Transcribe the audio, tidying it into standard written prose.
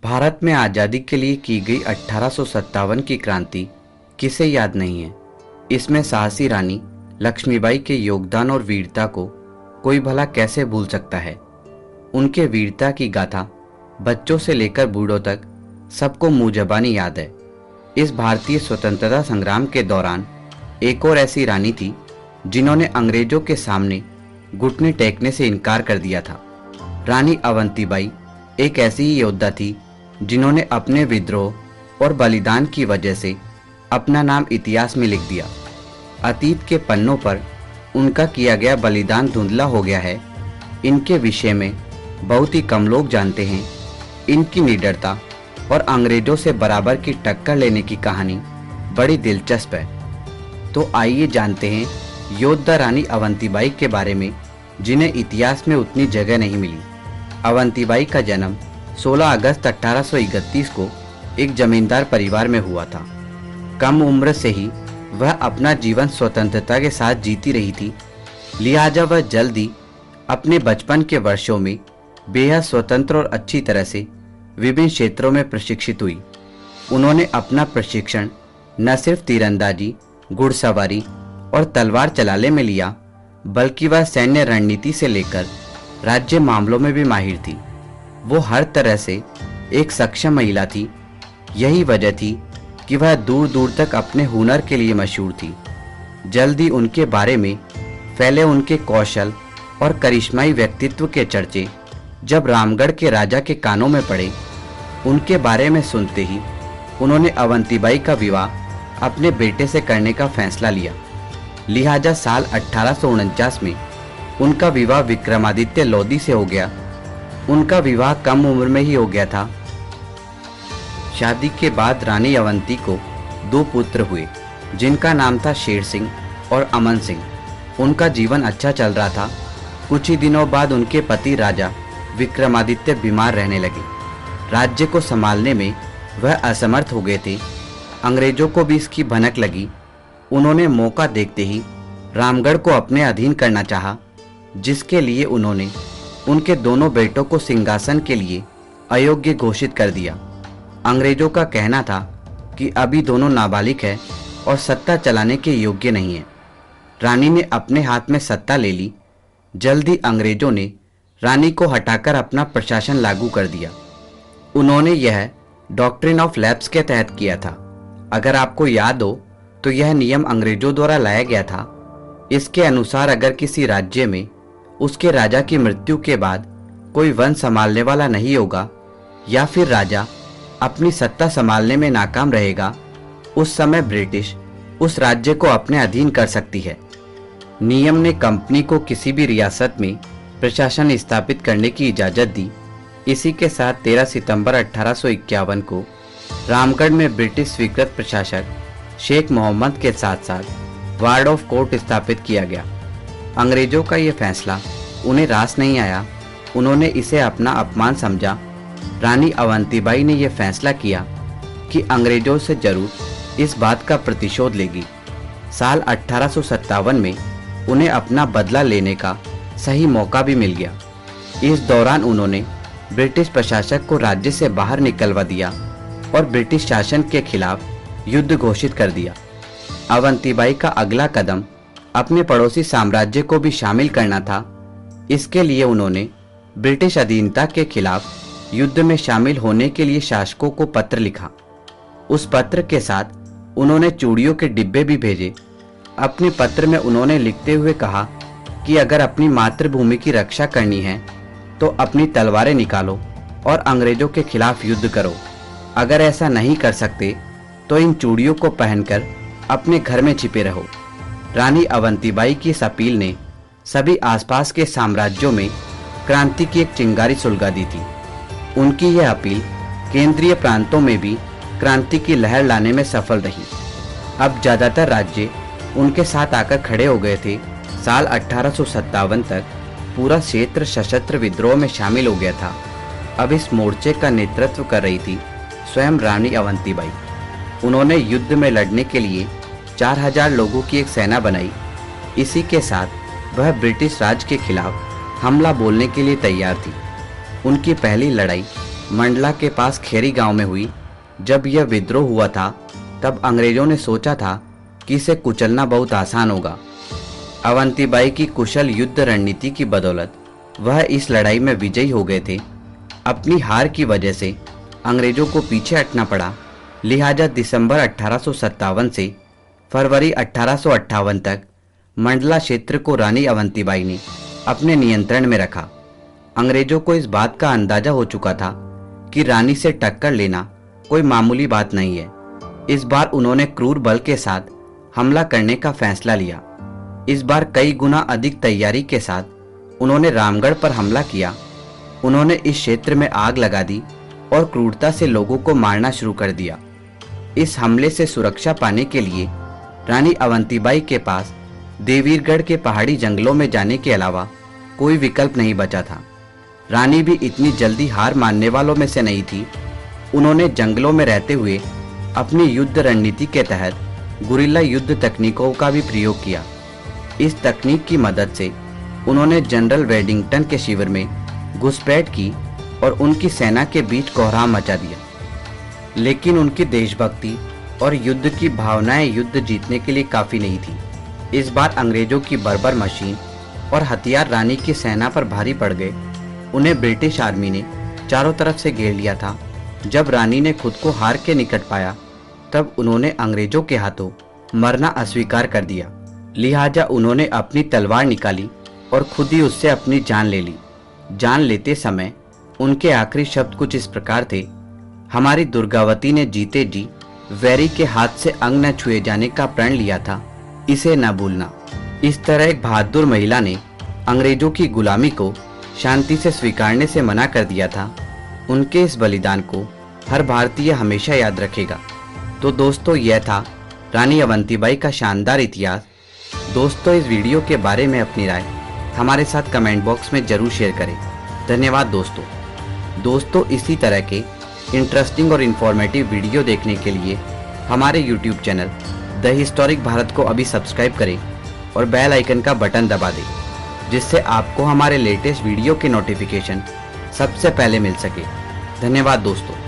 भारत में आज़ादी के लिए की गई 1857 की क्रांति किसे याद नहीं है। इसमें साहसी रानी लक्ष्मीबाई के योगदान और वीरता को कोई भला कैसे भूल सकता है। उनके वीरता की गाथा बच्चों से लेकर बूढ़ों तक सबको मुँह ज़बानी याद है। इस भारतीय स्वतंत्रता संग्राम के दौरान एक और ऐसी रानी थी जिन्होंने अंग्रेजों के सामने घुटने टेकने से इनकार कर दिया था। रानी अवंतीबाई एक ऐसी ही योद्धा थी जिन्होंने अपने विद्रोह और बलिदान की वजह से अपना नाम इतिहास में लिख दिया। अतीत के पन्नों पर उनका किया गया बलिदान धुंधला हो गया है। इनके विषय में बहुत ही कम लोग जानते हैं। इनकी निडरता और अंग्रेजों से बराबर की टक्कर लेने की कहानी बड़ी दिलचस्प है। तो आइए जानते हैं योद्धा रानी अवंतीबाई के बारे में, जिन्हें इतिहास में उतनी जगह नहीं मिली। अवंतीबाई का जन्म 16 अगस्त 1831 को एक जमींदार परिवार में हुआ था। कम उम्र से ही वह अपना जीवन स्वतंत्रता के साथ जीती रही थी, लिहाजा वह जल्द ही अपने बचपन के वर्षों में बेहद स्वतंत्र और अच्छी तरह से विभिन्न क्षेत्रों में प्रशिक्षित हुई। उन्होंने अपना प्रशिक्षण न सिर्फ तीरंदाजी, घुड़सवारी और तलवार चलाने में लिया, बल्कि वह सैन्य रणनीति से लेकर राज्य मामलों में भी माहिर थी। वो हर तरह से एक सक्षम महिला थी। यही वजह थी कि वह दूर दूर तक अपने हुनर के लिए मशहूर थी। जल्द ही उनके बारे में फैले उनके कौशल और करिश्माई व्यक्तित्व के चर्चे जब रामगढ़ के राजा के कानों में पड़े। उनके बारे में सुनते ही उन्होंने अवंतीबाई का विवाह अपने बेटे से करने का फैसला लिया। लिहाजा साल 1849 में उनका विवाह विक्रमादित्य लोधी से हो गया। उनका विवाह कम उम्र में ही हो गया था। शादी के बाद रानी अवंती को 2 पुत्र हुए, जिनका नाम था शेर सिंह और अमन सिंह। उनका जीवन अच्छा चल रहा था। कुछ ही दिनों बाद उनके पति राजा विक्रमादित्य बीमार रहने लगे। राज्य को संभालने में वह असमर्थ हो गए थे। अंग्रेजों को भी इसकी भनक लगी। उन्होंने मौका देखते ही रामगढ़ को अपने अधीन करना चाहा, जिसके लिए उन्होंने उनके दोनों बेटों को सिंहासन के लिए अयोग्य घोषित कर दिया। अंग्रेजों का कहना था कि अभी दोनों नाबालिग हैं और सत्ता चलाने के योग्य नहीं है। रानी ने अपने हाथ में सत्ता ले ली। जल्द ही अंग्रेजों ने रानी को हटाकर अपना प्रशासन लागू कर दिया। उन्होंने यह डॉक्ट्रिन ऑफ लैप्स के तहत किया था। अगर आपको याद हो तो यह नियम अंग्रेजों द्वारा लाया गया था। इसके अनुसार अगर किसी राज्य में उसके राजा की मृत्यु के बाद कोई वंश संभालने वाला नहीं होगा, या फिर राजा अपनी सत्ता संभालने में नाकाम रहेगा, उस समय ब्रिटिश उस राज्य को अपने अधीन कर सकती है। नियम ने कंपनी को किसी भी रियासत में प्रशासन स्थापित करने की इजाज़त दी। इसी के साथ 13 सितंबर 1851 को रामगढ़ में ब्रिटिश स्वीकृत प्रशासक शेख मोहम्मद के साथ साथ वार्ड ऑफ कोर्ट स्थापित किया गया। अंग्रेजों का ये फैसला उन्हें रास नहीं आया। उन्होंने इसे अपना अपमान समझा। रानी अवंतीबाई ने यह फैसला किया कि अंग्रेजों से जरूर इस बात का प्रतिशोध लेगी। साल 1857 में उन्हें अपना बदला लेने का सही मौका भी मिल गया। इस दौरान उन्होंने ब्रिटिश प्रशासक को राज्य से बाहर निकलवा दिया और ब्रिटिश शासन के खिलाफ युद्ध घोषित कर दिया। अवंतीबाई का अगला कदम अपने पड़ोसी साम्राज्य को भी शामिल करना था। इसके लिए उन्होंने ब्रिटिश अधीनता के खिलाफ युद्ध में शामिल होने के लिए शासकों को पत्र लिखा। उस पत्र के साथ उन्होंने चूड़ियों के डिब्बे भी भेजे। अपने पत्र में उन्होंने लिखते हुए कहा कि अगर अपनी मातृभूमि की रक्षा करनी है तो अपनी तलवारें निकालो और अंग्रेजों के खिलाफ युद्ध करो। अगर ऐसा नहीं कर सकते तो इन चूड़ियों को पहनकर अपने घर में छिपे रहो। रानी अवंतीबाई की इस अपील ने सभी आसपास के साम्राज्यों में क्रांति की एक चिंगारी सुलगा दी थी। उनकी यह अपील केंद्रीय प्रांतों में भी क्रांति की लहर लाने में सफल रही। अब ज़्यादातर राज्य उनके साथ आकर खड़े हो गए थे। साल 1857 तक पूरा क्षेत्र सशस्त्र विद्रोह में शामिल हो गया था। अब इस मोर्चे का नेतृत्व कर रही थी स्वयं रानी अवंतीबाई। उन्होंने युद्ध में लड़ने के लिए 4000 लोगों की एक सेना बनाई। इसी के साथ वह ब्रिटिश राज के खिलाफ हमला बोलने के लिए तैयार थी। उनकी पहली लड़ाई मंडला के पास खेरी गांव में हुई। जब यह विद्रोह हुआ था तब अंग्रेजों ने सोचा था कि इसे कुचलना बहुत आसान होगा। अवंतीबाई की कुशल युद्ध रणनीति की बदौलत वह इस लड़ाई में विजयी हो गए थे। अपनी हार की वजह से अंग्रेजों को पीछे हटना पड़ा, लिहाजा दिसंबर 1857 से फरवरी 1858 तक मंडला क्षेत्र को रानी अवंतीबाई ने अपने नियंत्रण में रखा। अंग्रेजों को इस बात का अंदाजा हो चुका था कि रानी से टक्कर लेना कोई मामूली बात नहीं है। इस बार उन्होंने क्रूर बल के साथ हमला करने का फैसला लिया। इस बार कई गुना अधिक तैयारी के साथ उन्होंने रामगढ़ पर हमला किया। उन्होंने इस क्षेत्र में आग लगा दी और क्रूरता से लोगों को मारना शुरू कर दिया। इस हमले से सुरक्षा पाने के लिए रानी अवंतीबाई के पास देवीरगढ़ के पहाड़ी जंगलों में जाने के अलावा कोई विकल्प नहीं बचा था। रानी भी इतनी जल्दी हार मानने वालों में से नहीं थी। उन्होंने जंगलों में रहते हुए अपनी युद्ध रणनीति के तहत गुरिल्ला युद्ध तकनीकों का भी प्रयोग किया। इस तकनीक की मदद से उन्होंने जनरल वेडिंगटन के शिविर में घुसपैठ की और उनकी सेना के बीच कोहराम मचा दिया। लेकिन उनकी देशभक्ति और युद्ध की भावनाएं युद्ध जीतने के लिए काफी नहीं थी। इस बार अंग्रेजों की बर्बर मशीन और हथियार रानी की सेना पर भारी पड़ गए। उन्हें ब्रिटिश आर्मी ने चारों तरफ से घेर लिया था। जब रानी ने खुद को हार के निकट पाया तब उन्होंने अंग्रेजों के हाथों मरना अस्वीकार कर दिया। लिहाजा उन्होंने अपनी तलवार निकाली और खुद ही उससे अपनी जान ले ली। जान लेते समय उनके आखिरी शब्द कुछ इस प्रकार थे, हमारी दुर्गावती ने जीते जी वैरी के हाथ से अंग न छुए जाने का प्रण लिया था, इसे न भूलना। इस तरह एक बहादुर महिला ने अंग्रेजों की गुलामी को शांति से स्वीकारने से मना कर दिया था। उनके इस बलिदान को हर भारतीय हमेशा याद रखेगा। तो दोस्तों, यह था रानी अवंतीबाई का शानदार इतिहास। दोस्तों, इस वीडियो के बारे में अपनी राय हमारे साथ कमेंट बॉक्स में जरूर शेयर करें। धन्यवाद दोस्तों, इसी तरह के इंटरेस्टिंग और इन्फॉर्मेटिव वीडियो देखने के लिए हमारे YouTube channel the historic Bharat को अभी सब्सक्राइब करें और बेल आइकन का बटन दबा दें, जिससे आपको हमारे लेटेस्ट वीडियो के नोटिफिकेशन सबसे पहले मिल सके। धन्यवाद दोस्तों।